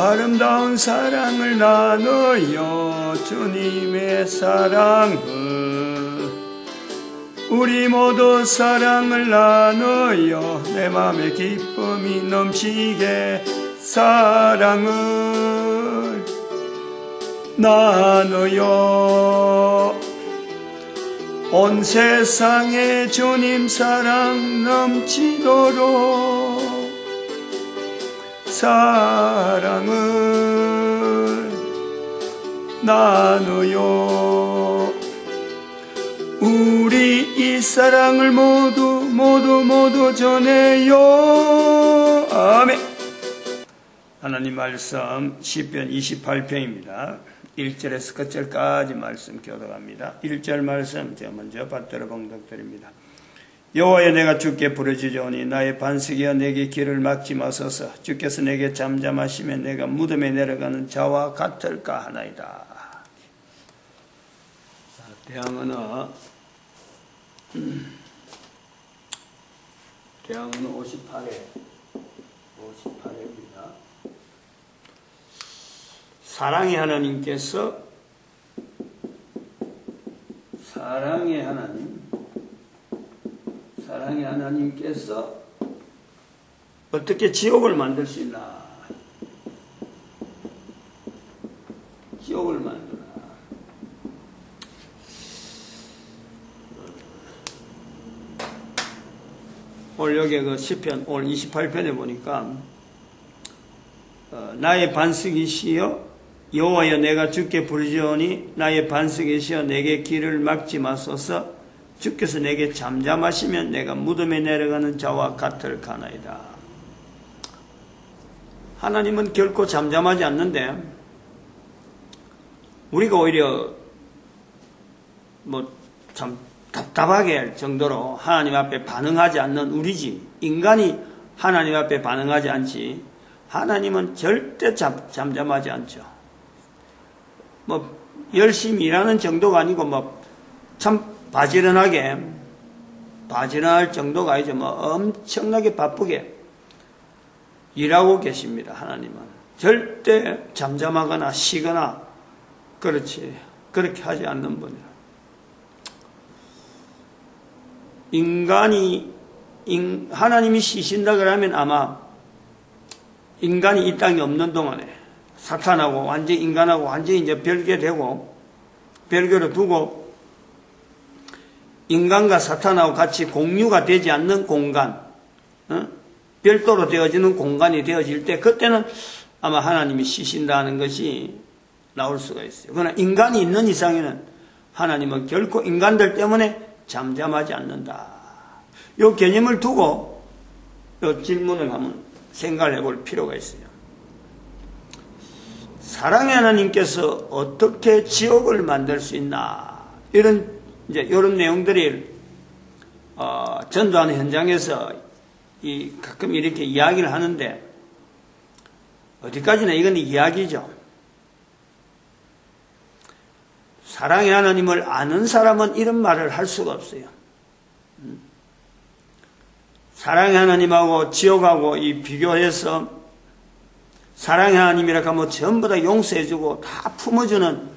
아름다운 사랑을 나누요 주님의 사랑을 우리 모두 사랑을 나누요 내 맘에 기쁨이 넘치게 사랑을 나누요 온 세상에 주님 사랑 넘치도록 사랑을 나누요 우리 이 사랑을 모두 전해요. 아멘. 하나님 말씀 시편 28편입니다. 1절에서 끝절까지 말씀 교독합니다. 1절 말씀 제가 먼저 받들어 봉독드립니다. 여호와여 내가 주께 부르짖으오니 나의 반석이여 내게 길을 막지 마소서. 주께서 내게 잠잠하시면 내가 무덤에 내려가는 자와 같을까 하나이다. 대항언어 58회입니다. 사랑의 하나님께서 어떻게 지옥을 만들 수 있나? 지옥을 만드나? 오늘 여기 그 시편 오늘 28편에 보니까 나의 반석이시여 여호와여 내가 주께 부르짖으오니 나의 반석이시여 내게 길을 막지 마소서. 주께서 내게 잠잠하시면 내가 무덤에 내려가는 자와 같을까나이다. 하나님은 결코 잠잠하지 않는데 우리가 오히려 참 답답하게 할 정도로 하나님 앞에 반응하지 않는 우리지. 인간이 하나님 앞에 반응하지 않지 하나님은 절대 잠잠하지 않죠. 열심히 일하는 정도가 아니고 참 바지런할 정도가 아니죠. 엄청나게 바쁘게 일하고 계십니다. 하나님은 절대 잠잠하거나 쉬거나 그렇게 하지 않는 분이라. 하나님이 쉬신다 그러면 아마 인간이 이 땅에 없는 동안에 사탄하고 인간하고 완전히 이제 별개로 두고 인간과 사탄하고 같이 공유가 되지 않는 공간, 별도로 되어지는 공간이 되어질 때 그때는 아마 하나님이 쉬신다는 것이 나올 수가 있어요. 그러나 인간이 있는 이상에는 하나님은 결코 인간들 때문에 잠잠하지 않는다. 이 개념을 두고 이 질문을 한번 생각을 해볼 필요가 있어요. 사랑의 하나님께서 어떻게 지옥을 만들 수 있나? 이런 내용들이 전도하는 현장에서 가끔 이렇게 이야기를 하는데 어디까지나 이건 이야기죠. 사랑의 하나님을 아는 사람은 이런 말을 할 수가 없어요. 사랑의 하나님하고 지옥하고 비교해서 사랑의 하나님이라 하면 전부 다 용서해주고 다 품어주는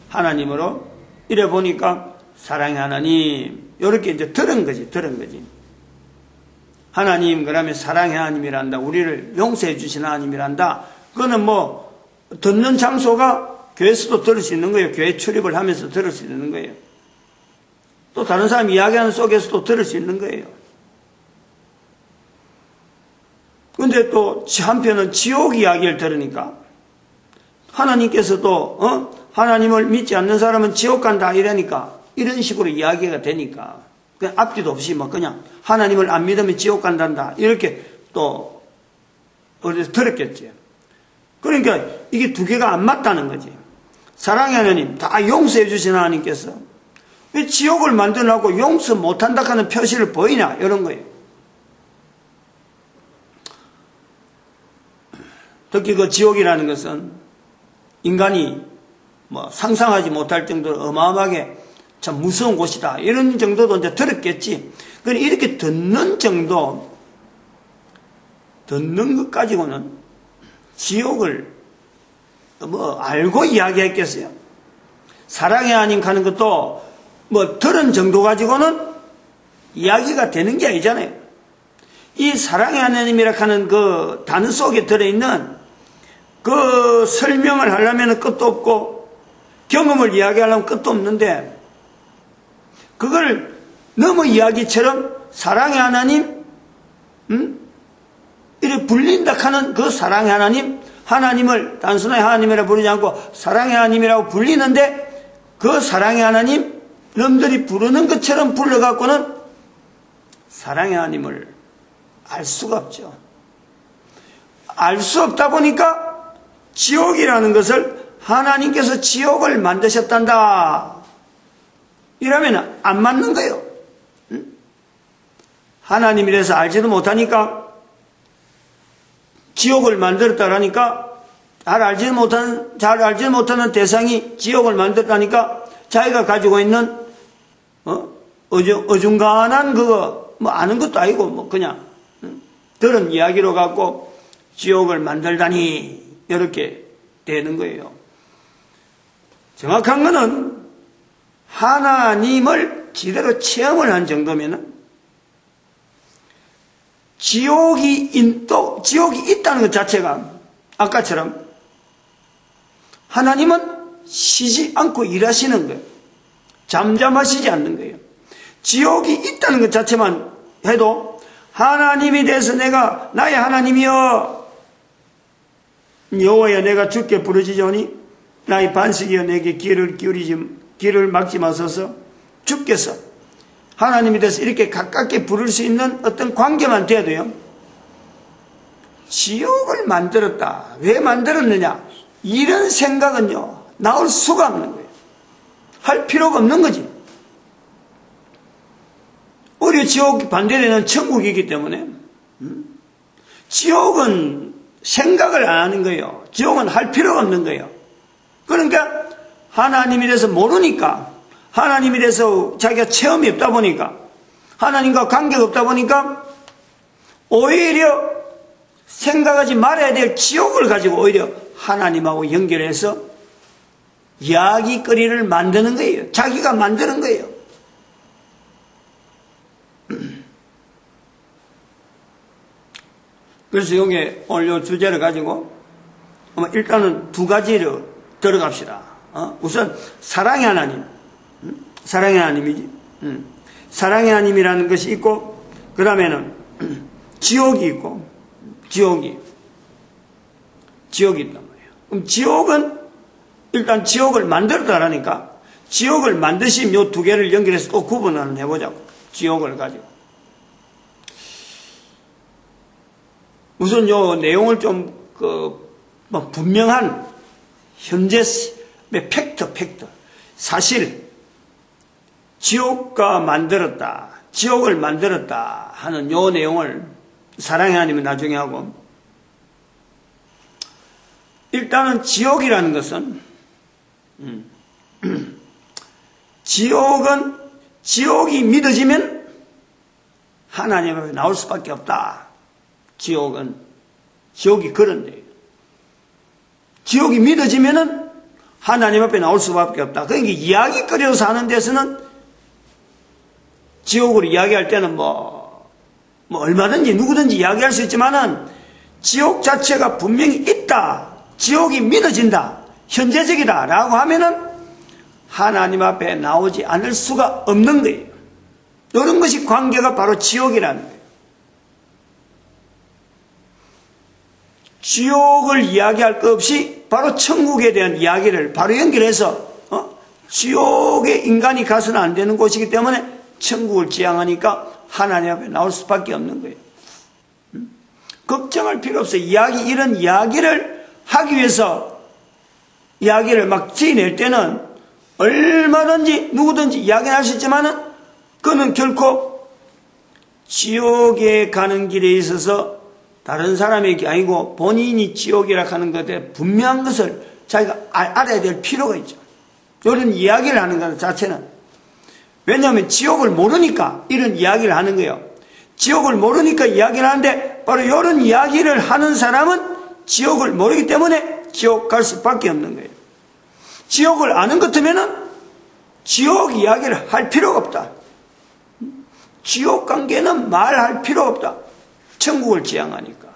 하나님으로 이래 보니까 사랑의 하나님 이렇게 이제 들은 거지. 하나님 그러면 사랑의 하나님이란다. 우리를 용서해 주신 하나님이란다. 그거는 듣는 장소가 교회에서도 들을 수 있는 거예요. 교회 출입을 하면서 들을 수 있는 거예요. 또 다른 사람 이야기하는 속에서도 들을 수 있는 거예요. 근데 또 한편은 지옥 이야기를 들으니까 하나님께서도 하나님을 믿지 않는 사람은 지옥 간다 이러니까 이런 식으로 이야기가 되니까 그냥 앞뒤도 없이 그냥 하나님을 안 믿으면 지옥 간단다 이렇게 또 어디서 들었겠지. 그러니까 이게 두 개가 안 맞다는 거지. 사랑의 하나님 다 용서해 주신 하나님께서 왜 지옥을 만들어놓고 용서 못한다 하는 표시를 보이냐 이런 거예요. 특히 그 지옥이라는 것은 인간이 상상하지 못할 정도로 어마어마하게 참 무서운 곳이다. 이런 정도도 이제 들었겠지. 그러니까 이렇게 듣는 정도, 듣는 것 가지고는 지옥을 알고 이야기했겠어요? 사랑의 하나님 하는 것도 들은 정도 가지고는 이야기가 되는 게 아니잖아요. 이 사랑의 하나님이라 하는 그 단어 속에 들어있는 그 설명을 하려면 끝도 없고 경험을 이야기하려면 끝도 없는데 그걸 너무 이야기처럼 사랑의 하나님, 이렇게 불린다 하는 그 사랑의 하나님, 하나님을 단순하게 하나님이라 부르지 않고 사랑의 하나님이라고 불리는데 그 사랑의 하나님, 남들이 부르는 것처럼 불러갖고는 사랑의 하나님을 알 수가 없죠. 알 수 없다 보니까 지옥이라는 것을 하나님께서 지옥을 만드셨단다. 이러면 안 맞는 거예요. 하나님이라서 알지도 못하니까 지옥을 만들었다라니까 잘 알지 못하는 대상이 지옥을 만들었다니까 자기가 가지고 있는 어중간한 그거 아는 것도 아니고 그냥 들은 이야기로 갖고 지옥을 만들다니 이렇게 되는 거예요. 정확한 거는 하나님을 제대로 체험을 한 정도면은 지옥이 있다는 것 자체가 아까처럼 하나님은 쉬지 않고 일하시는 거예요. 잠잠하시지 않는 거예요. 지옥이 있다는 것 자체만 해도 하나님이 돼서 내가 나의 하나님이여 여호와여 내가 주께 부르짖으니 나의 반석이여 내게 귀를 막지 마소서. 주께서 하나님이 돼서 이렇게 가깝게 부를 수 있는 어떤 관계만 돼도요 지옥을 만들었다. 왜 만들었느냐 이런 생각은요 나올 수가 없는 거예요. 할 필요가 없는 거지. 오히려 지옥 반대되는 천국이기 때문에 지옥은 생각을 안 하는 거예요. 지옥은 할 필요가 없는 거예요. 그러니까 하나님이 돼서 모르니까 하나님이 돼서 자기가 체험이 없다 보니까 하나님과 관계가 없다 보니까 오히려 생각하지 말아야 될 지옥을 가지고 오히려 하나님하고 연결해서 이야기거리를 만드는 거예요. 자기가 만드는 거예요. 그래서 여기 오늘 이 주제를 가지고 일단은 두 가지로 들어갑시다. 우선 사랑의 하나님, 사랑의 하나님이지. 사랑의 하나님이라는 것이 있고 그 다음에는 지옥이 있고 지옥이 있단 말이에요. 그럼 지옥은 일단 지옥을 만들었다라니까 지옥을 만드신 요 두 개를 연결해서 또 구분을 해보자고. 지옥을 가지고 우선 요 내용을 좀 분명한 현재 팩트 사실 지옥을 만들었다 하는 요 내용을 사랑의 하나님은 나중에 하고 일단은 지옥이라는 것은 지옥이 믿어지면 하나님 앞에 나올 수밖에 없다. 지옥이 그런데 지옥이 믿어지면은 하나님 앞에 나올 수밖에 없다. 그러니까 이야기거리로 사는 데서는 지옥으로 이야기할 때는 얼마든지 누구든지 이야기할 수 있지만은 지옥 자체가 분명히 있다. 지옥이 믿어진다. 현재적이다. 라고 하면은 하나님 앞에 나오지 않을 수가 없는 거예요. 이런 것이 관계가 바로 지옥이라는 거예요. 지옥을 이야기할 것 없이 바로 천국에 대한 이야기를 바로 연결해서 지옥에 인간이 가서는 안 되는 곳이기 때문에 천국을 지향하니까 하나님 앞에 나올 수밖에 없는 거예요. 걱정할 필요 없어요. 이런 이야기를 하기 위해서 이야기를 막 지어낼 때는 얼마든지 누구든지 이야기할 수 있지만은 그는 결코 지옥에 가는 길에 있어서 다른 사람에게 아니고 본인이 지옥이라 하는 것에 분명한 것을 자기가 알아야 될 필요가 있죠. 이런 이야기를 하는 것 자체는 왜냐하면 지옥을 모르니까 이런 이야기를 하는 거예요. 지옥을 모르니까 이야기를 하는데 바로 이런 이야기를 하는 사람은 지옥을 모르기 때문에 지옥 갈 수밖에 없는 거예요. 지옥을 아는 것 같으면은 지옥 이야기를 할 필요가 없다. 지옥 관계는 말할 필요가 없다. 천국을 지향하니까.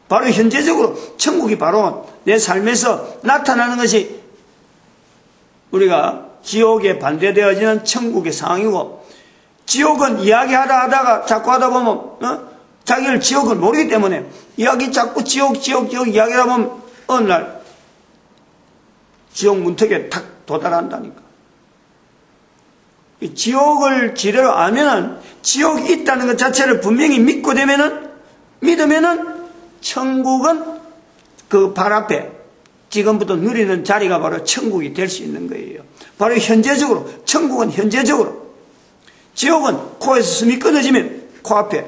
바로 현재적으로 천국이 바로 내 삶에서 나타나는 것이 우리가 지옥에 반대되어지는 천국의 상황이고, 지옥은 이야기하다 하다가 자꾸 하다 보면 자기를 지옥을 모르기 때문에 이야기 자꾸 지옥 이야기하다 보면 어느 날 지옥 문턱에 탁 도달한다니까. 지옥을 지대로 알면은 지옥이 있다는 것 자체를 분명히 믿으면은 천국은 그 발 앞에 지금부터 누리는 자리가 바로 천국이 될 수 있는 거예요. 바로 현재적으로, 천국은 현재적으로, 지옥은 코에서 숨이 끊어지면 코앞에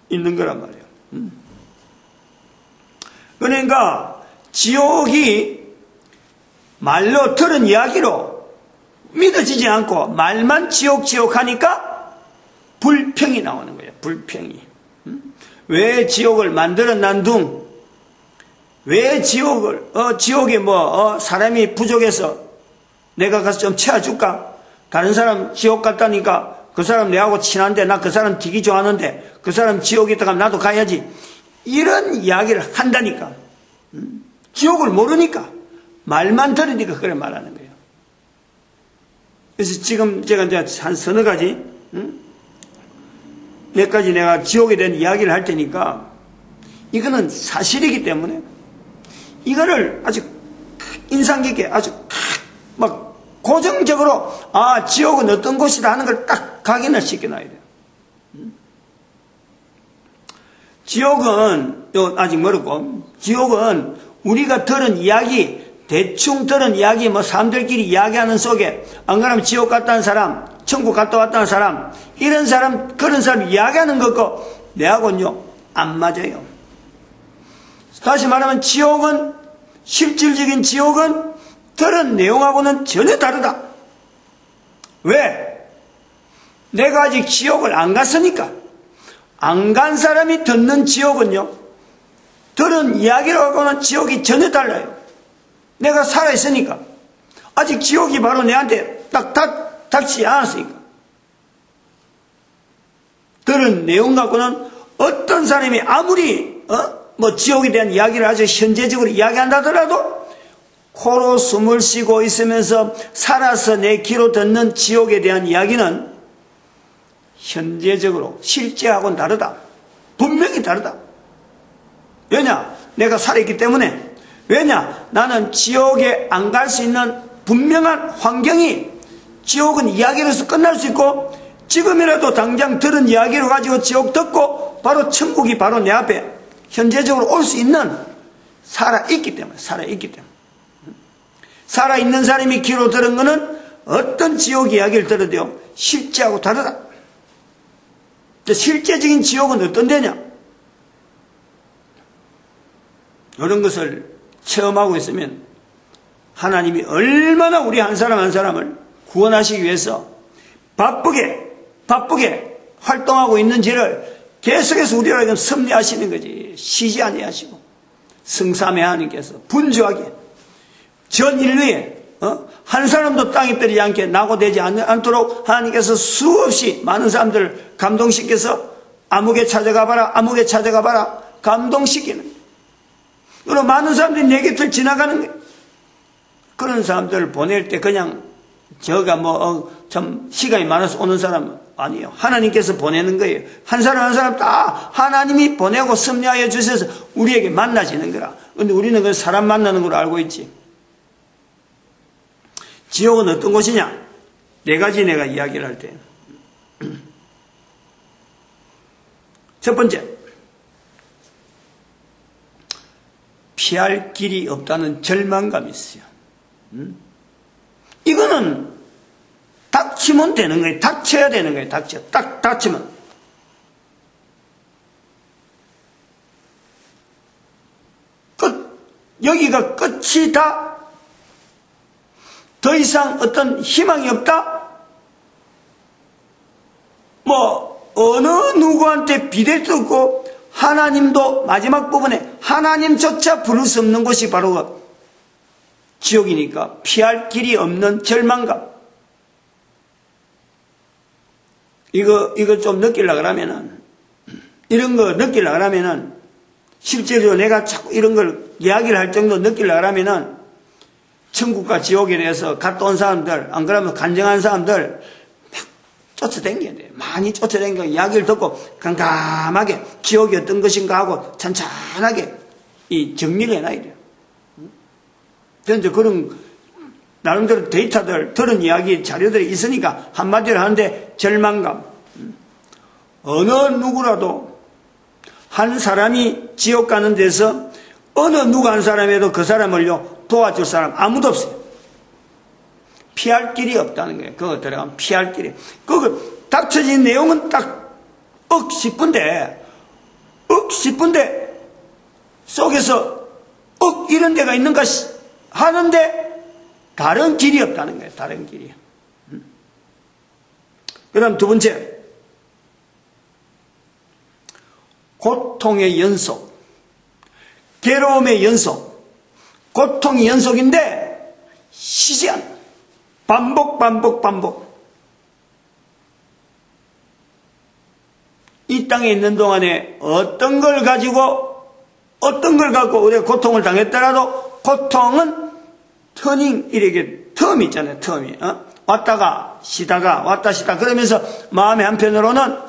있는 거란 말이에요. 그러니까 지옥이 말로 들은 이야기로 믿어지지 않고 말만 지옥 하니까 불평이 나오는 거예요. 불평이. 왜 지옥을 만들어 난둥? 왜 지옥에 사람이 부족해서 내가 가서 좀 채워줄까? 다른 사람 지옥 갔다니까 그 사람 내하고 친한데 나 그 사람 되게 좋아하는데 그 사람 지옥에 있다가 나도 가야지. 이런 이야기를 한다니까. 지옥을 모르니까. 말만 들으니까 그래 말하는 거예요. 그래서 지금 제가 이제 한 서너 가지, 몇 가지 내가 지옥에 대한 이야기를 할 테니까 이거는 사실이기 때문에 이거를 아주 인상 깊게 아주 막 고정적으로 지옥은 어떤 곳이다 하는 걸 딱 각인을 시켜놔야 돼요. 지옥은 아직 멀었고, 지옥은 우리가 들은 이야기, 대충 들은 이야기, 사람들끼리 이야기하는 속에 안 그러면 지옥 갔다는 사람, 천국 갔다 왔다는 사람, 이런 사람, 그런 사람 이야기하는 것과 내하고는요 안 맞아요. 다시 말하면 지옥은, 실질적인 지옥은 들은 내용하고는 전혀 다르다. 왜? 내가 아직 지옥을 안 갔으니까. 안 간 사람이 듣는 지옥은요, 들은 이야기하고는 지옥이 전혀 달라요. 내가 살아있으니까. 아직 지옥이 바로 내한테 딱 닥치지 않았으니까. 들은 내용 갖고는 어떤 사람이 아무리 지옥에 대한 이야기를 아주 현재적으로 이야기한다더라도 코로 숨을 쉬고 있으면서 살아서 내 귀로 듣는 지옥에 대한 이야기는 현재적으로 실제하고는 다르다. 분명히 다르다. 왜냐? 내가 살아있기 때문에. 왜냐? 나는 지옥에 안 갈 수 있는 분명한 환경이, 지옥은 이야기로서 끝날 수 있고 지금이라도 당장 들은 이야기를 가지고 지옥 듣고 바로 천국이 바로 내 앞에 현재적으로 올 수 있는, 살아있기 때문에. 살아있는 사람이 귀로 들은 것은 어떤 지옥 이야기를 들어도요 실제하고 다르다. 실제적인 지옥은 어떤 데냐? 이런 것을 체험하고 있으면 하나님이 얼마나 우리 한 사람 한 사람을 구원하시기 위해서 바쁘게 활동하고 있는지를 계속해서 우리에게 섭리하시는 거지. 쉬지 아니하시고 성삼위 하나님께서 분주하게 전 인류에 한 사람도 땅에 떨어지지 않게 낙오되지 않도록 하나님께서 수없이 많은 사람들을 감동시켜서 아무개 찾아가봐라 감동시키는, 그리고 많은 사람들이 내 곁을 지나가는 거예요. 그런 사람들을 보낼 때 그냥 저가 참 시간이 많아서 오는 사람은 아니에요. 하나님께서 보내는 거예요. 한 사람 한 사람 다 하나님이 보내고 섭리하여 주셔서 우리에게 만나지는 거라. 근데 우리는 그 사람 만나는 걸 알고 있지. 지옥은 어떤 곳이냐? 네 가지 내가 이야기를 할 때. 첫 번째, 피할 길이 없다는 절망감이 있어요. 이거는 닥치면 되는 거예요. 닥쳐야 되는 거예요. 딱 닥치면. 끝. 여기가 끝이다. 더 이상 어떤 희망이 없다. 어느 누구한테 비댈 수 없고 하나님도 마지막 부분에 하나님조차 부를 수 없는 곳이 바로 지옥이니까 피할 길이 없는 절망감. 이거 좀 느끼려고 하면은, 이런 거 느끼려고 하면은, 실제로 내가 자꾸 이런 걸 이야기를 할 정도 느끼려고 하면은, 천국과 지옥에 대해서 갔다 온 사람들, 안 그러면 간증한 사람들, 쫓아다녀야 돼. 많이 쫓아다니고 이야기를 듣고 깜깜하게 지옥이 어떤 것인가 하고 찬찬하게 이 정리를 해놔야 돼요. 저는 이제 그런 나름대로 데이터들, 들은 이야기 자료들이 있으니까 한마디로 하는데 절망감. 어느 누구라도 한 사람이 지옥 가는 데서 어느 누구 한 사람에도 그 사람을요 도와줄 사람 아무도 없어요. 피할 길이 없다는 거예요. 그거 들어가면 피할 길이. 그 닥쳐진 내용은 딱 억 10분대 속에서 억 이런 데가 있는가 하는데 다른 길이 없다는 거예요. 다른 길이. 그 다음 두 번째, 고통의 연속, 괴로움의 연속, 고통의 연속인데 쉬지 않아. 반복. 이 땅에 있는 동안에 어떤 걸 갖고 우리가 고통을 당했더라도 고통은 이렇게 텀이 있잖아요. 텀이. 왔다가 쉬다가 그러면서 마음의 한편으로는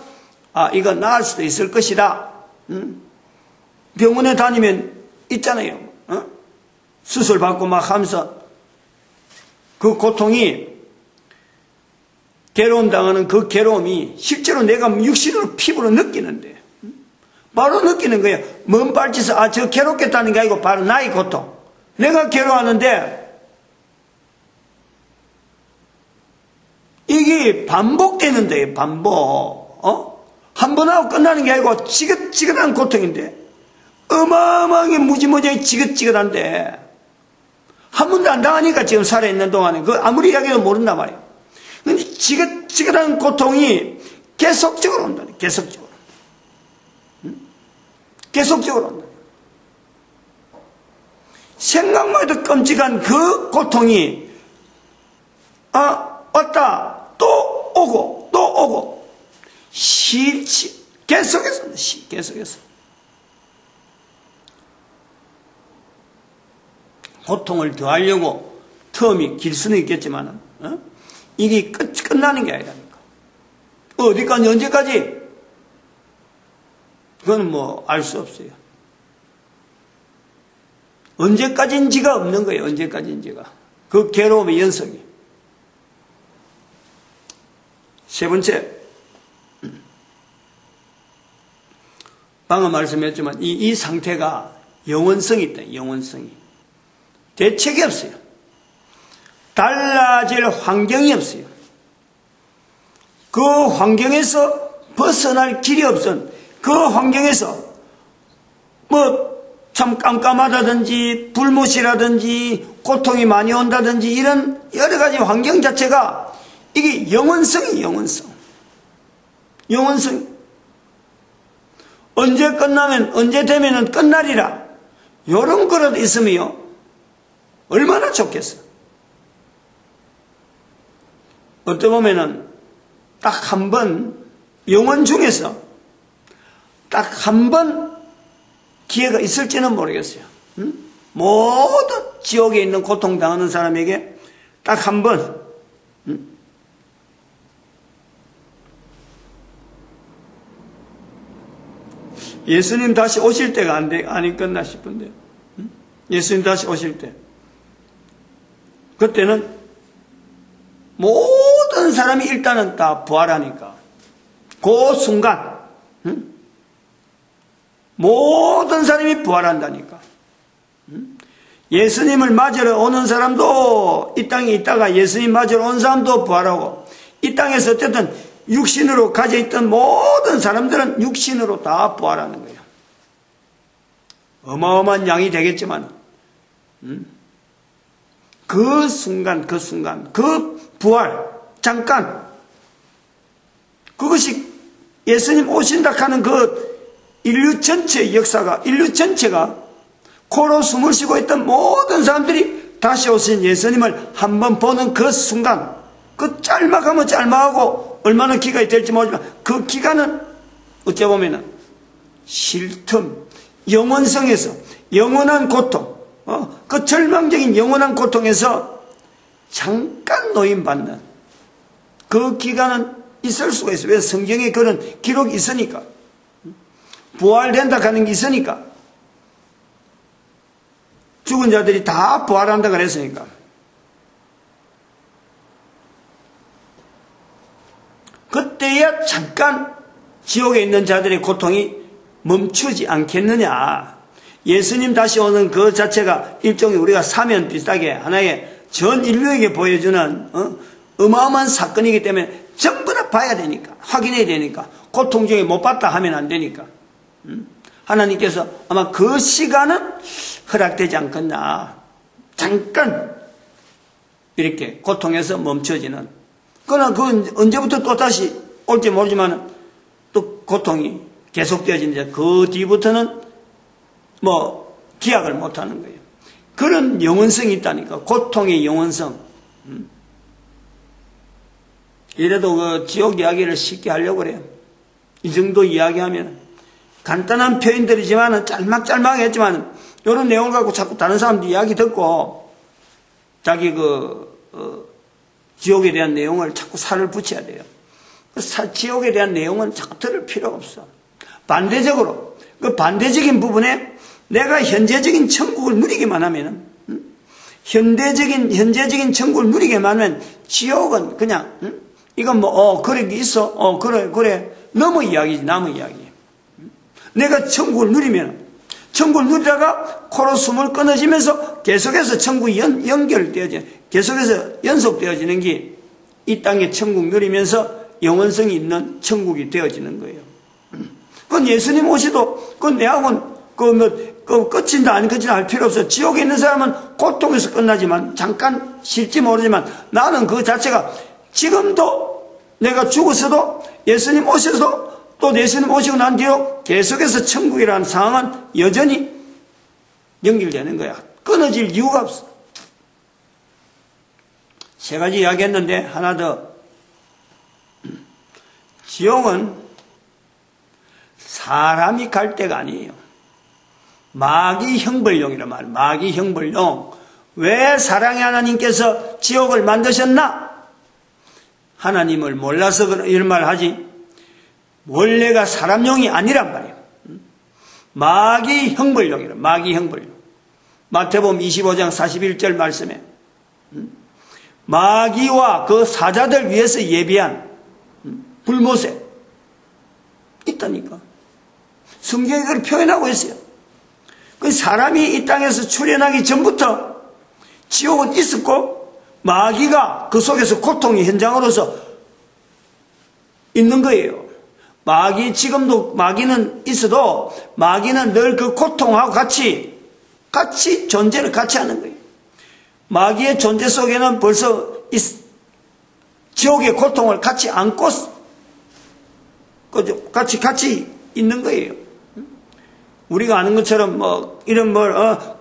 이거 나을 수도 있을 것이다. 병원에 다니면 있잖아요. 수술 받고 막 하면서 그 고통이 괴로움 당하는 그 괴로움이 실제로 내가 육신으로 피부로 느끼는데 바로 느끼는 거예요. 먼 발치에서 저 괴롭겠다는 게 아니고 바로 나의 고통. 내가 괴로워하는데 이게 반복되는 데요. 반복. 한 번 하고 끝나는 게 아니고 지긋지긋한 고통인데 어마어마하게 무지무지하게 지긋지긋한데 한 번도 안 당하니까 지금 살아있는 동안에 그 아무리 이야기해도 모른단 말이에요. 근데 지긋지긋한 고통이 계속적으로 온다. 계속적으로 온다. 생각만 해도 끔찍한 그 고통이 왔다 또 오고 싫지. 계속해서 고통을 더하려고 텀이 길 수는 있겠지만 이게 끝나는 게 아니라니까. 어디까지 언제까지 그건 뭐 알 수 없어요. 언제까지인지가 없는 거예요. 언제까지인지가. 그 괴로움의 연속이. 세 번째, 방금 말씀했지만 이 상태가 영원성이 있다. 영원성이. 대책이 없어요. 달라질 환경이 없어요. 그 환경에서 벗어날 길이 없은 그 환경에서 참 깜깜하다든지 불못이라든지 고통이 많이 온다든지 이런 여러 가지 환경 자체가 이게 영원성이 영원성. 언제 되면은 끝나리라. 요런 거라도 있으면요. 얼마나 좋겠어. 어떻게 보면은 딱 한 번, 영원 중에서 딱 한 번 기회가 있을지는 모르겠어요. 모든 지옥에 있는 고통당하는 사람에게 딱 한 번, 예수님 다시 오실 때가 아니겠나 싶은데, 예수님 다시 오실 때, 그때는 모든 사람이 일단은 다 부활하니까, 그 순간, 모든 사람이 부활한다니까. 예수님을 맞으러 오는 사람도 이 땅에 있다가 예수님 맞으러 온 사람도 부활하고, 이 땅에서 어쨌든 육신으로 가져있던 모든 사람들은 육신으로 다 부활하는 거예요. 어마어마한 양이 되겠지만 그 순간 그 부활 잠깐 그것이 예수님 오신다 하는 그 인류 전체의 역사가, 인류 전체가 코로 숨을 쉬고 있던 모든 사람들이 다시 오신 예수님을 한번 보는 그 순간, 그 짤막하면 짤막하고 얼마나 기간이 될지 모르지만 그 기간은 어찌 보면은 쉴 틈, 영원성에서 영원한 고통, 그 절망적인 영원한 고통에서 잠깐 노임받는 그 기간은 있을 수가 있어요. 왜? 성경에 그런 기록이 있으니까. 부활된다 하는 게 있으니까. 죽은 자들이 다 부활한다 그랬으니까. 그때야 잠깐 지옥에 있는 자들의 고통이 멈추지 않겠느냐. 예수님 다시 오는 그 자체가 일종의 우리가 사면 비슷하게 하나의 전 인류에게 보여주는 어마어마한 사건이기 때문에 전부 다 봐야 되니까, 확인해야 되니까, 고통 중에 못 봤다 하면 안 되니까. 하나님께서 아마 그 시간은 허락되지 않겠나. 잠깐 이렇게 고통에서 멈춰지는. 그러나 그건 언제부터 또 다시 올지 모르지만 또 고통이 계속되어지는데 그 뒤부터는 뭐 기약을 못하는 거예요. 그런 영원성이 있다니까. 고통의 영원성. 이래도 그 지옥 이야기를 쉽게 하려고 그래요. 이 정도 이야기하면 간단한 표현들이지만 짤막짤막하게 했지만 이런 내용을 갖고 자꾸 다른 사람들 이야기 듣고 자기 지옥에 대한 내용을 자꾸 살을 붙여야 돼요. 지옥에 대한 내용은 자꾸 들을 필요가 없어. 반대적으로 그 반대적인 부분에 내가 현재적인 천국을 누리기만 하면은, 현재적인 천국을 누리기만 하면 지옥은 그냥 이건 뭐 그래 있어 그래 너무 이야기지. 남의 이야기. 내가 천국을 누리면 천국을 누리다가 코로 숨을 끊어지면서 계속해서 천국이 연결되어져 계속해서 연속되어지는 게 이 땅의 천국 누리면서 영원성이 있는 천국이 되어지는 거예요. 그건 예수님 오시도 그건 내하고는 끝인다 안 끝인다 할 필요 없어. 지옥에 있는 사람은 고통에서 끝나지만 잠깐 쉴지 모르지만 나는 그 자체가 지금도 내가 죽었어도 예수님 오셔서 또 예수님 오시고 난 뒤로 계속해서 천국이라는 상황은 여전히 연결되는 거야. 끊어질 이유가 없어. 세 가지 이야기했는데 하나 더. 지옥은 사람이 갈 데가 아니에요. 마귀 형벌용이란 말이에요. 마귀 형벌용. 왜 사랑의 하나님께서 지옥을 만드셨나? 하나님을 몰라서 이런 말 하지. 원래가 사람용이 아니란 말이에요. 마귀 형벌용이라. 마귀 형벌용. 마태복음 25장 41절 말씀에 마귀와 그 사자들 위해서 예비한 불못에 있다니까. 성경이 그걸 표현하고 있어요. 그 사람이 이 땅에서 출현하기 전부터 지옥은 있었고 마귀가 그 속에서 고통의 현장으로서 있는 거예요. 지금도 마귀는 있어도 마귀는 늘 그 고통하고 같이 존재를 같이 하는 거예요. 마귀의 존재 속에는 벌써 지옥의 고통을 같이 안고 같이 있는 거예요. 우리가 아는 것처럼 이런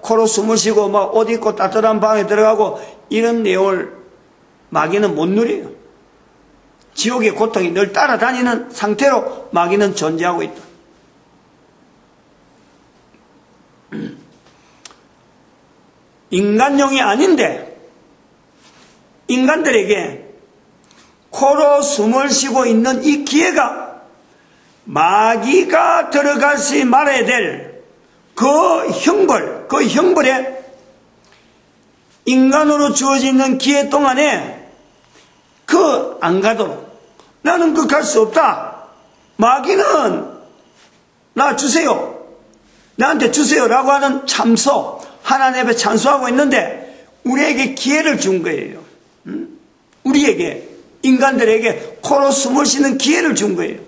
코로 숨을 쉬고 옷 입고 따뜻한 방에 들어가고 이런 내용을 마귀는 못 누려요. 지옥의 고통이 늘 따라다니는 상태로 마귀는 존재하고 있다. 인간용이 아닌데 인간들에게 코로 숨을 쉬고 있는 이 기회가 마귀가 들어가지 말아야 될 그 형벌에 인간으로 주어져 있는 기회 동안에 안 가도록 나는 갈 수 없다. 마귀는 나 주세요. 나한테 주세요라고 하는 참소 하나님 앞에 찬송하고 있는데 우리에게 기회를 준 거예요. 우리에게 인간들에게 코로 숨을 쉬는 기회를 준 거예요.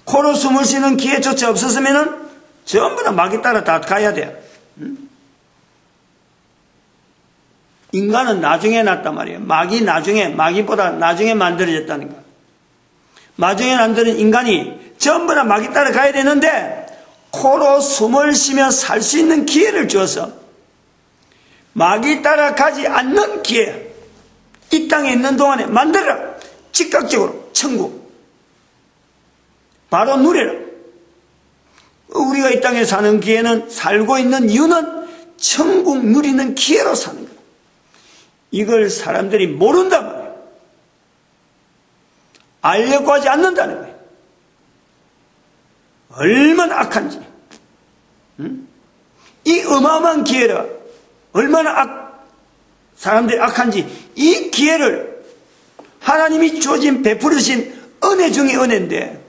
코로 숨을 쉬는 기회조차 없었으면은 전부 다 마귀 따라 다 가야 돼요. 인간은 나중에 났단 말이에요. 마귀보다 나중에 만들어졌다니까. 나중에 만드는 인간이 전부 다 마귀 따라가야 되는데 코로 숨을 쉬며 살 수 있는 기회를 주어서 마귀 따라가지 않는 기회, 이 땅에 있는 동안에 만들어라. 즉각적으로 천국 바로 누려라. 우리가 이 땅에 사는 기회는, 살고 있는 이유는 천국 누리는 기회로 사는 거예요. 이걸 사람들이 모른단 말이에요. 알려고 하지 않는다는 거예요. 얼마나 악한지. 이 어마어마한 기회라. 얼마나 사람들이 악한지, 이 기회를 하나님이 주어진 베풀으신 은혜 중에 은혜인데,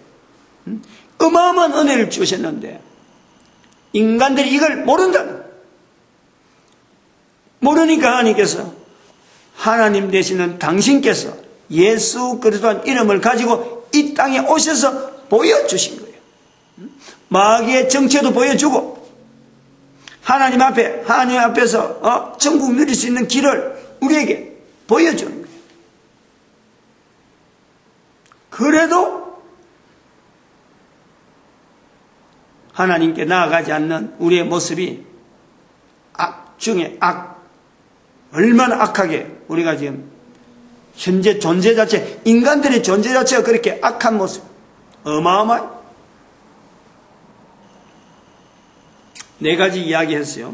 어마어마한 은혜를 주셨는데 인간들이 이걸 모른다는 거예요. 모르니까 하나님께서, 하나님 되시는 당신께서 예수 그리스도의 이름을 가지고 이 땅에 오셔서 보여주신 거예요. 마귀의 정체도 보여주고 하나님 앞에서 천국 누릴 수 있는 길을 우리에게 보여주는 거예요. 그래도 하나님께 나아가지 않는 우리의 모습이 악 중에 악, 얼마나 악하게 우리가 지금 현재 존재 자체, 인간들의 존재 자체가 그렇게 악한 모습, 어마어마해요. 네 가지 이야기했어요.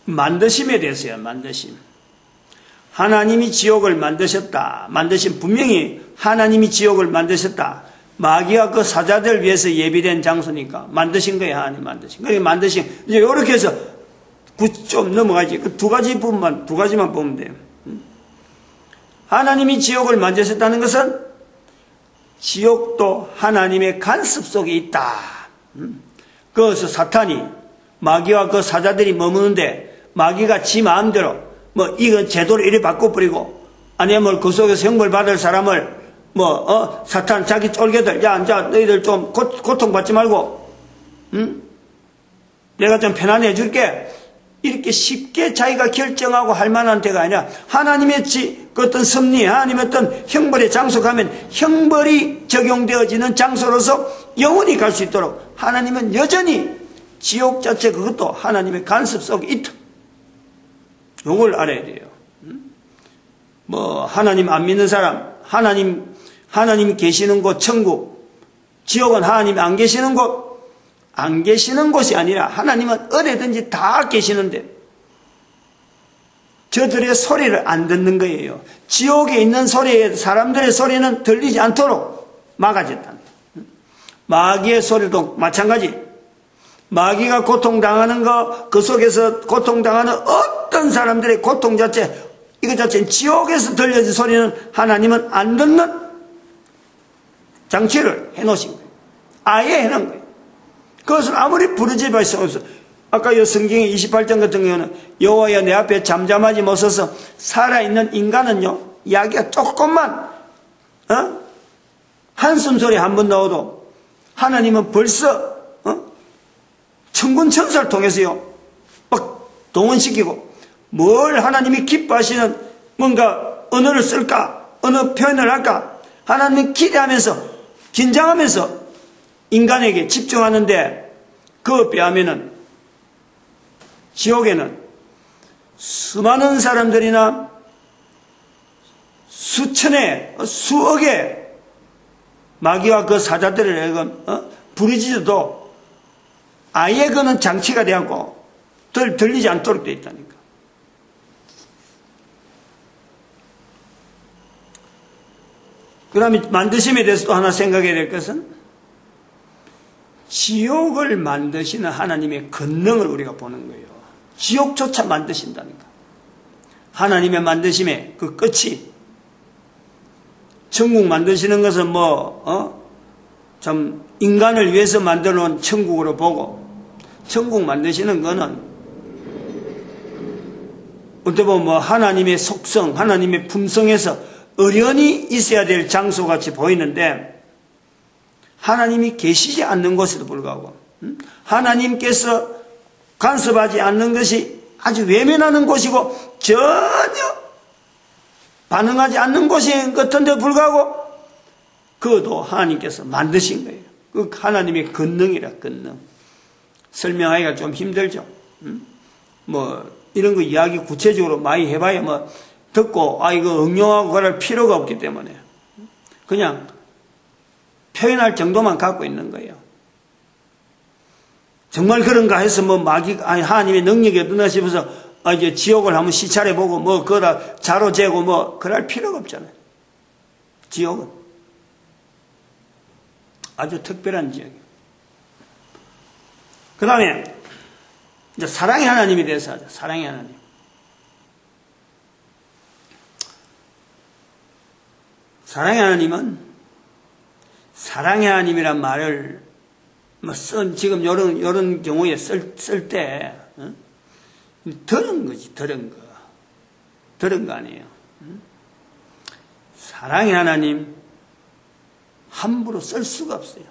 만드심에 대해서요. 만드심. 하나님이 지옥을 만드셨다. 만드심, 분명히 하나님이 지옥을 만드셨다. 마귀와 그 사자들 위해서 예비된 장소니까 만드신 거예요. 하나님 만드신. 그러니까 만드신. 이제 이렇게 해서 좀 넘어가지. 그 두 가지만 보면 돼요. 하나님이 지옥을 만드셨다는 것은 지옥도 하나님의 간섭 속에 있다. 그래서 사탄이, 마귀와 그 사자들이 머무는데 마귀가 지 마음대로 이건 제도를 이리 바꿔버리고, 아니면 그 속에서 형벌 받을 사람을 사탄 자기 쫄개들, 야 너희들 좀 고통받지 말고 내가 좀 편안해 줄게, 이렇게 쉽게 자기가 결정하고 할 만한 데가 아니라 하나님의 그 어떤 섭리, 하나님의 어떤 형벌의 장소 가면 형벌이 적용되어지는 장소로서 영원히 갈 수 있도록 하나님은 여전히 지옥 자체 그것도 하나님의 간섭 속에 있다. 이걸 알아야 돼요. 하나님 안 믿는 사람, 하나님 계시는 곳 천국, 지옥은 하나님이 안 계시는 곳, 안 계시는 곳이 아니라 하나님은 어디든지 다 계시는데 저들의 소리를 안 듣는 거예요. 지옥에 있는 소리에 사람들의 소리는 들리지 않도록 막아졌다. 마귀의 소리도 마찬가지. 마귀가 고통당하는 거, 그 속에서 고통당하는 어떤 사람들의 고통 자체, 이거 자체는 지옥에서 들려진 소리는 하나님은 안 듣는 장치를 해놓으신 거예요. 아예 해놓은 거예요. 그것을 아무리 부르짖을 수 없어. 아까 이 성경의 28장 같은 경우는 여호와여 내 앞에 잠잠하지 못서서 살아있는 인간은요, 이야기가 조금만 한숨 소리 한 번 나오도 하나님은 벌써 천군 천사를 통해서요 막 동원시키고, 뭘 하나님이 기뻐하시는 뭔가 언어를 쓸까, 어느 표현을 할까 하나님이 기대하면서 긴장하면서 인간에게 집중하는데, 그것 비하면은 지옥에는 수많은 사람들이나 수천의 수억의 마귀와 그 사자들을 부르짖어도 아예 그는 장치가 되었고 들리지 않도록 되어 있다니까. 그 다음에 만드심에 대해서도 하나 생각해야 될 것은, 지옥을 만드시는 하나님의 권능을 우리가 보는 거예요. 지옥조차 만드신다니까. 하나님의 만드심의 그 끝이, 천국 만드시는 것은 참 인간을 위해서 만들어 놓은 천국으로 보고, 천국 만드시는 거는 어떻게 보면 하나님의 속성, 하나님의 품성에서 어련히 있어야 될 장소같이 보이는데, 하나님이 계시지 않는 곳에도 불구하고 하나님께서 간섭하지 않는 것이 아주 외면하는 곳이고 전혀 반응하지 않는 곳인 것 같은데 불구하고 그것도 하나님께서 만드신 거예요. 그 하나님의 권능이라, 권능. 설명하기가 좀 힘들죠. 뭐 이런 거 이야기 구체적으로 많이 해봐야 뭐 듣고 이거 응용하고 그럴 필요가 없기 때문에 그냥 표현할 정도만 갖고 있는 거예요. 정말 그런가 해서 뭐 하나님의 능력에 눈나 싶어서 이제 지옥을 한번 시찰해보고 뭐 그거다 자로 재고 뭐 그럴 필요가 없잖아요. 지옥은 아주 특별한 지역이에요. 그 다음에 이제 사랑의 하나님에 대해서 하죠. 사랑의 하나님. 사랑의 하나님은 사랑의 하나님이란 말을 뭐 지금 요런 경우에 쓸 때 들은 거지, 들은 거 아니에요. 사랑의 하나님 함부로 쓸 수가 없어요.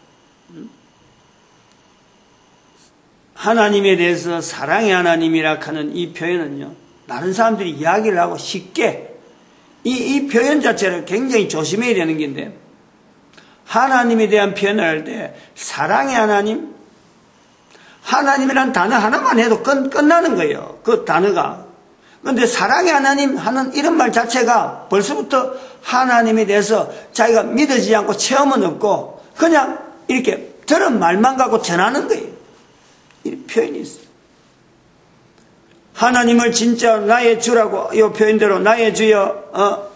하나님에 대해서 사랑의 하나님이라 하는 이 표현은요, 다른 사람들이 이야기를 하고 쉽게 이 표현 자체를 굉장히 조심해야 되는 건데, 하나님에 대한 표현을 할 때 사랑의 하나님, 하나님이란 단어 하나만 해도 끝나는 거예요. 그 단어가. 그런데 사랑의 하나님 하는 이런 말 자체가 벌써부터 하나님에 대해서 자기가 믿어지지 않고 체험은 없고 그냥 이렇게 들은 말만 갖고 전하는 거예요. 이 표현이 있어요. 하나님을 진짜 나의 주라고 이 표현대로 나의 주여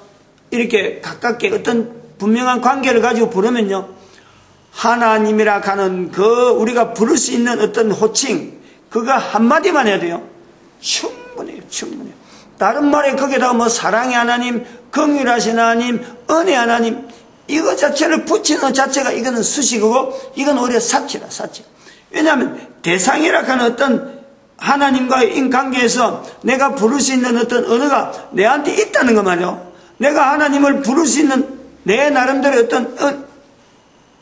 이렇게 가깝게 어떤 분명한 관계를 가지고 부르면요, 하나님이라 하는 그 우리가 부를 수 있는 어떤 호칭 그거 한마디만 해도요 충분해요. 충분해요. 다른 말에 거기다가 뭐 사랑의 하나님, 긍휼하신 하나님, 은혜 하나님 이거 자체를 붙이는 것 자체가 이거는 수식이고 이건 오히려 사치라, 사치. 왜냐하면 대상이라 하는 어떤 하나님과의 인관계에서 내가 부를 수 있는 어떤 언어가 내한테 있다는 거 말이요. 내가 하나님을 부를 수 있는 내 나름대로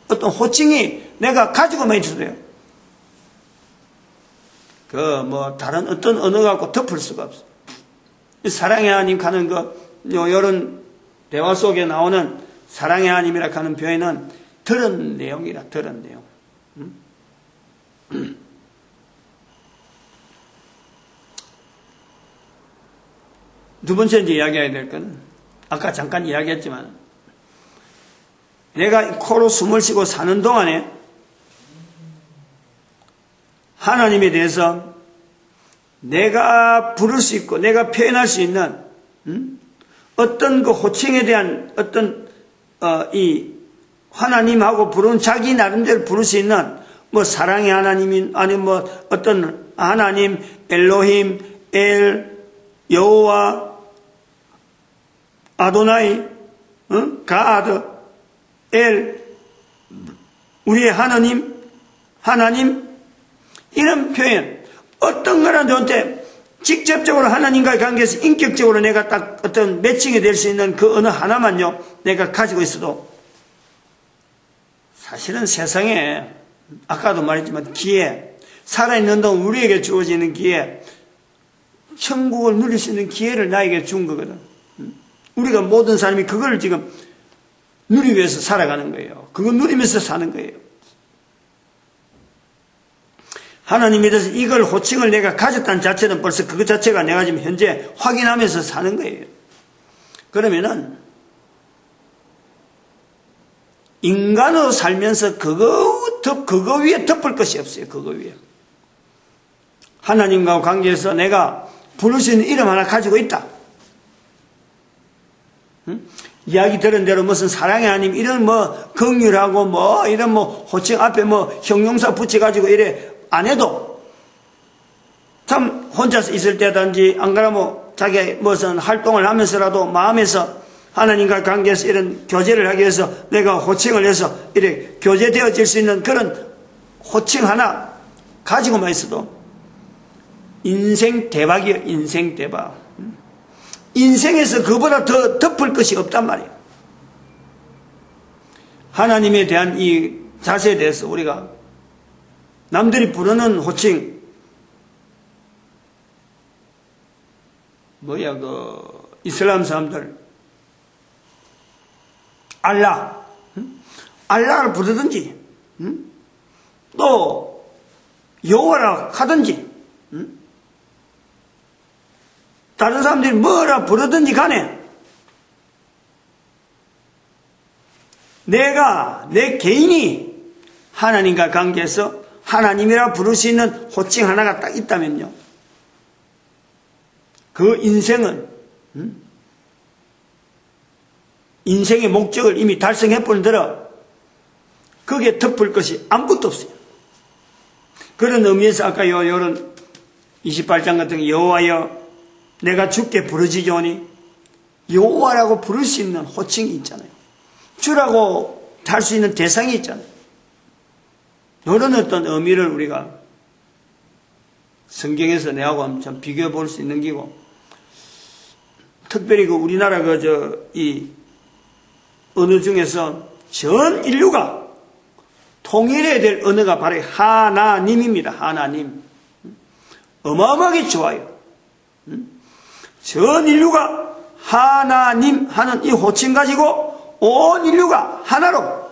어떤 호칭이 내가 가지고만 있어도 돼요. 다른 어떤 언어 갖고 덮을 수가 없어. 사랑의 하나님 하는 요런 대화 속에 나오는 사랑의 하나님이라 하는 표현은 들은 내용이라, 들은 내용. 두 번째 이제 이야기해야 될 건, 아까 잠깐 이야기했지만, 내가 코로 숨을 쉬고 사는 동안에 하나님에 대해서 내가 부를 수 있고 내가 표현할 수 있는 어떤 그 호칭에 대한 어떤 이 하나님하고 부르는 자기 나름대로 부를 수 있는 뭐 사랑의 하나님인 아니면 뭐 어떤 하나님, 엘로힘, 엘, 여호와, 아도나이, 가드, 엘, 우리의 하나님 이런 표현 어떤 거나 저한테 직접적으로 하나님과의 관계에서 인격적으로 내가 딱 어떤 매칭이 될 수 있는 그 어느 하나만요 내가 가지고 있어도 사실은 세상에 아까도 말했지만 기회, 살아있는 동안 우리에게 주어지는 기회, 천국을 누릴 수 있는 기회를 나에게 준 거거든. 우리가 모든 사람이 그걸 지금 누리기 위해서 살아가는 거예요. 그거 누리면서 사는 거예요. 하나님에 대해서 이걸 호칭을 내가 가졌다는 자체는 벌써 그것 자체가 내가 지금 현재 확인하면서 사는 거예요. 그러면은 인간으로 살면서 그거 위에 덮을 것이 없어요. 그거 위에. 하나님과 관계에서 내가 부를 수 있는 이름 하나 가지고 있다. 이야기 들은 대로 무슨 사랑의 하나님 이런 뭐 긍휼하고 뭐 이런 뭐 호칭 앞에 뭐 형용사 붙여가지고 이래 안 해도 참 혼자서 있을 때든지 안 그러면 자기 무슨 활동을 하면서라도 마음에서 하나님과 관계에서 이런 교제를 하기 위해서 내가 호칭을 해서 이렇게 교제되어질 수 있는 그런 호칭 하나 가지고만 있어도 인생 대박이에요. 인생 대박. 인생에서 그보다 더 덮을 것이 없단 말이에요. 하나님에 대한 이 자세에 대해서 우리가 남들이 부르는 호칭 이슬람 사람들 알라 알라를 부르든지, 또 여호와라 하든지, 다른 사람들이 뭐라 부르든지 간에 내 개인이 하나님과 관계에서 하나님이라 부를 수 있는 호칭 하나가 딱 있다면요, 그 인생은 인생의 목적을 이미 달성해 본들어 거기에 덮을 것이 아무것도 없어요. 그런 의미에서 아까 요런 28장 같은 게 여호와여 내가 주께 부르짖으오니, 여호와라고 부를 수 있는 호칭이 있잖아요. 주라고 할 수 있는 대상이 있잖아요. 이런 어떤 의미를 우리가 성경에서 내하고 참 비교해 볼 수 있는 기고, 특별히 그 우리나라 이 언어 중에서 전 인류가 통일해야 될 언어가 바로 하나님입니다. 하나님. 어마어마하게 좋아요. 전 인류가 하나님 하는 이 호칭 가지고 온 인류가 하나로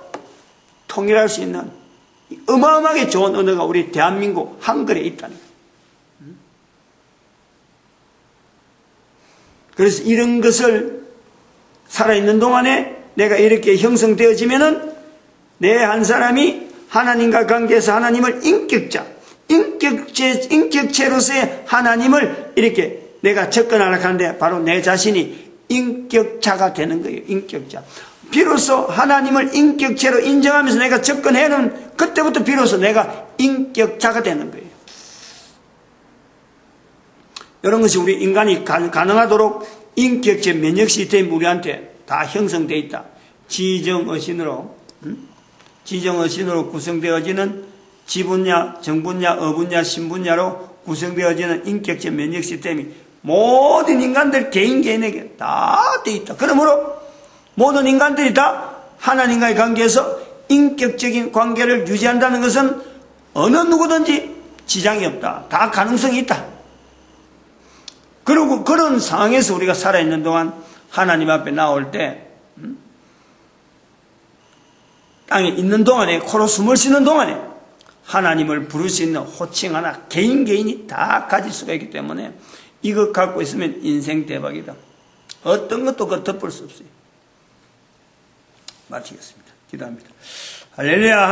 통일할 수 있는 어마어마하게 좋은 언어가 우리 대한민국 한글에 있다는 거예요. 그래서 이런 것을 살아있는 동안에 내가 이렇게 형성되어지면은 내 한 사람이 하나님과 관계에서 하나님을 인격체로서의 하나님을 이렇게 내가 접근하려고 하는데 바로 내 자신이 인격자가 되는 거예요. 인격자. 비로소 하나님을 인격체로 인정하면서 내가 접근해는 그때부터 비로소 내가 인격자가 되는 거예요. 이런 것이 우리 인간이 가능하도록 인격체 면역 시스템이 우리한테 다 형성되어 있다. 지정어신으로 구성되어지는 지분야, 정분야, 어분야, 신분야로 구성되어지는 인격체 면역 시스템이 모든 인간들 개인에게 다 되어 있다. 그러므로 모든 인간들이 다 하나님과의 관계에서 인격적인 관계를 유지한다는 것은 어느 누구든지 지장이 없다. 다 가능성이 있다. 그리고 그런 상황에서 우리가 살아있는 동안 하나님 앞에 나올 때 땅에 있는 동안에, 코로 숨을 쉬는 동안에 하나님을 부를 수 있는 호칭 하나 개인이 다 가질 수가 있기 때문에 이것 갖고 있으면 인생 대박이다. 어떤 것도 그 덮을 수 없어요. 마치겠습니다. 기도합니다. 할렐루야.